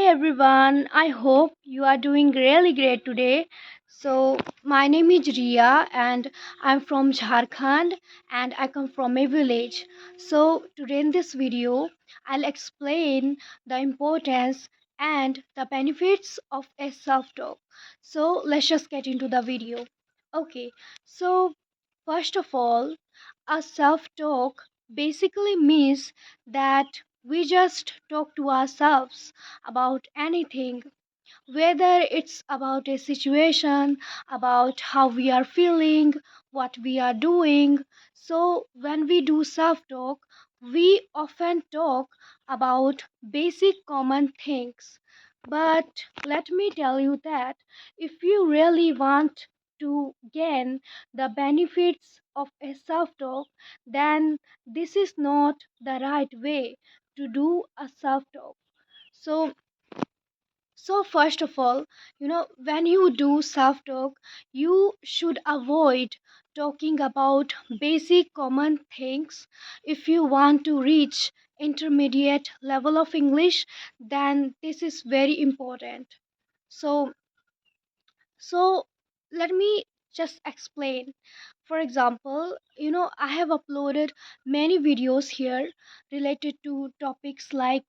everyone, I hope you are doing really great today. My name is Ria and I'm from Jharkhand and I come from a village. Today in this video, I'll explain the importance and the benefits of a self talk. Let's just get into the video. Okay, so first of all, a self talk basically means that we just talk to ourselves about anything, whether it's about a situation, about how we are feeling, what we are doing. So, when we do self talk, we often talk about basic common things. But let me tell you that if you really want to gain the benefits of a self talk, then this is not the right way to do a self talk. So, first of all, when you do self talk, you should avoid talking about basic common things. If you want to reach intermediate level of English, then this is very important. So, so let me just explain. For example, I have uploaded many videos here related to topics like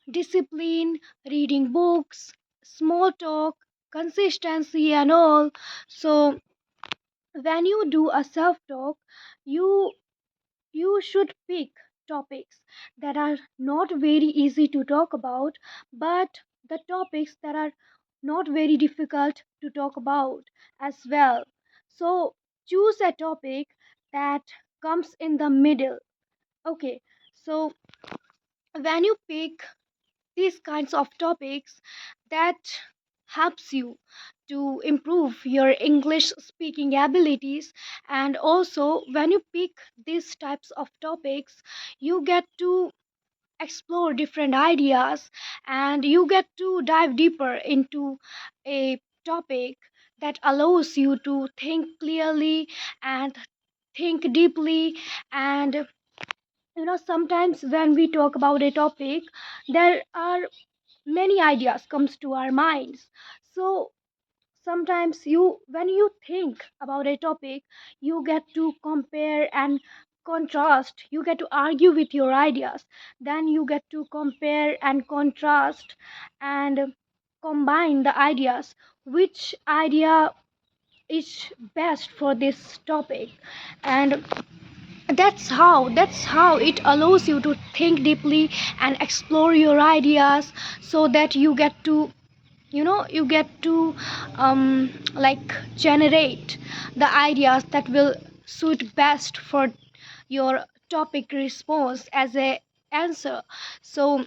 discipline, reading books, small talk, consistency, and all. So when you do a self talk, you you should pick topics that are not very easy to talk about, but the topics that are not very difficult to talk about as well. So choose a topic that comes in the middle. Okay, so when you pick these kinds of topics, that helps you to improve your English speaking abilities. And also when you pick these types of topics, you get to explore different ideas and you get to dive deeper into a topic that allows you to think clearly and think deeply. And sometimes when we talk about a topic, there are many ideas comes to our minds. So sometimes you when you think about a topic, you get to compare and contrast, you get to argue with your ideas, then you get to compare and contrast and combine the ideas, which idea is best for this topic. And that's how it allows you to think deeply and explore your ideas, so that you get to like generate the ideas that will suit best for your topic response as a answer. So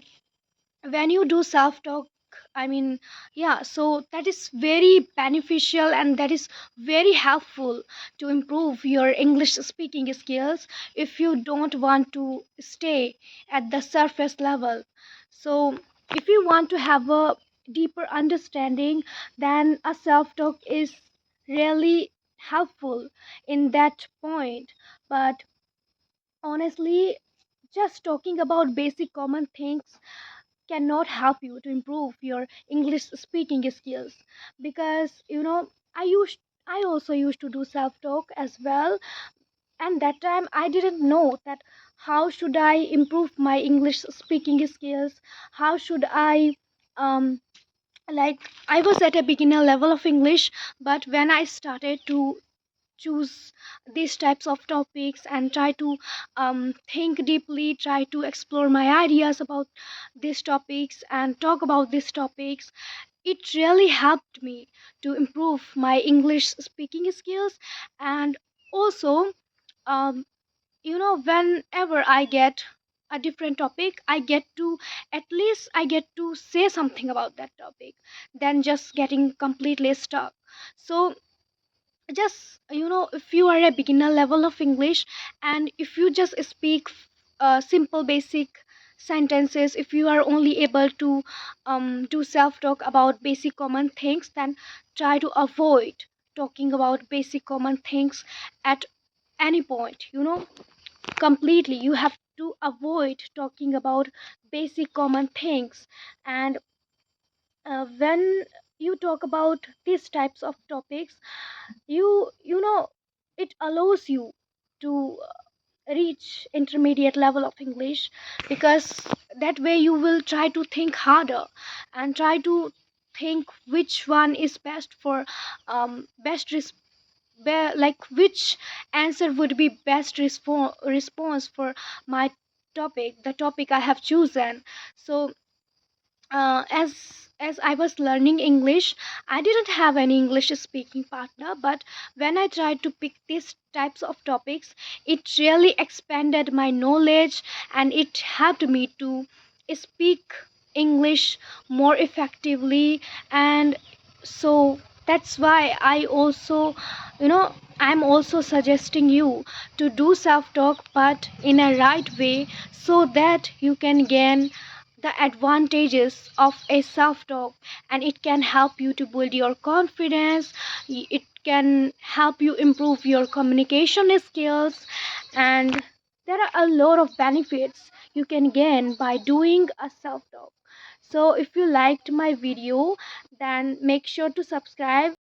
when you do self talk, I mean, yeah, so that is very beneficial and that is very helpful to improve your English speaking skills if you don't want to stay at the surface level. So if you want to have a deeper understanding, then a self talk is really helpful in that point. But honestly, just talking about basic common things cannot help you to improve your English speaking skills. Because I also used to do self talk as well, and that time I didn't know that how should I improve my English speaking skills, how should I um like I was at a beginner level of English, but when I started to choose these types of topics and try to think deeply, try to explore my ideas about these topics and talk about these topics, it really helped me to improve my English speaking skills. And also, um, whenever I get a different topic, I get to at least I get to say something about that topic than just getting completely stuck. So just if you are a beginner level of English and if you just speak simple basic sentences, if you are only able to do self talk about basic common things, then try to avoid talking about basic common things at any point. Completely you have to avoid talking about basic common things. And when you talk about these types of topics, you know it allows you to reach intermediate level of English, because that way you will try to think harder and try to think which one is best for like which answer would be best response for my topic, the topic I have chosen. So as I was learning English, I didn't have any English speaking partner, but when I tried to pick these types of topics, it really expanded my knowledge and it helped me to speak English more effectively. And so that's why I also, I'm also suggesting you to do self talk, but in a right way, so that you can gain the advantages of a self talk, and it can help you to build your confidence. It can help you improve your communication skills, and there are a lot of benefits you can gain by doing a self talk. So if you liked my video, then make sure to subscribe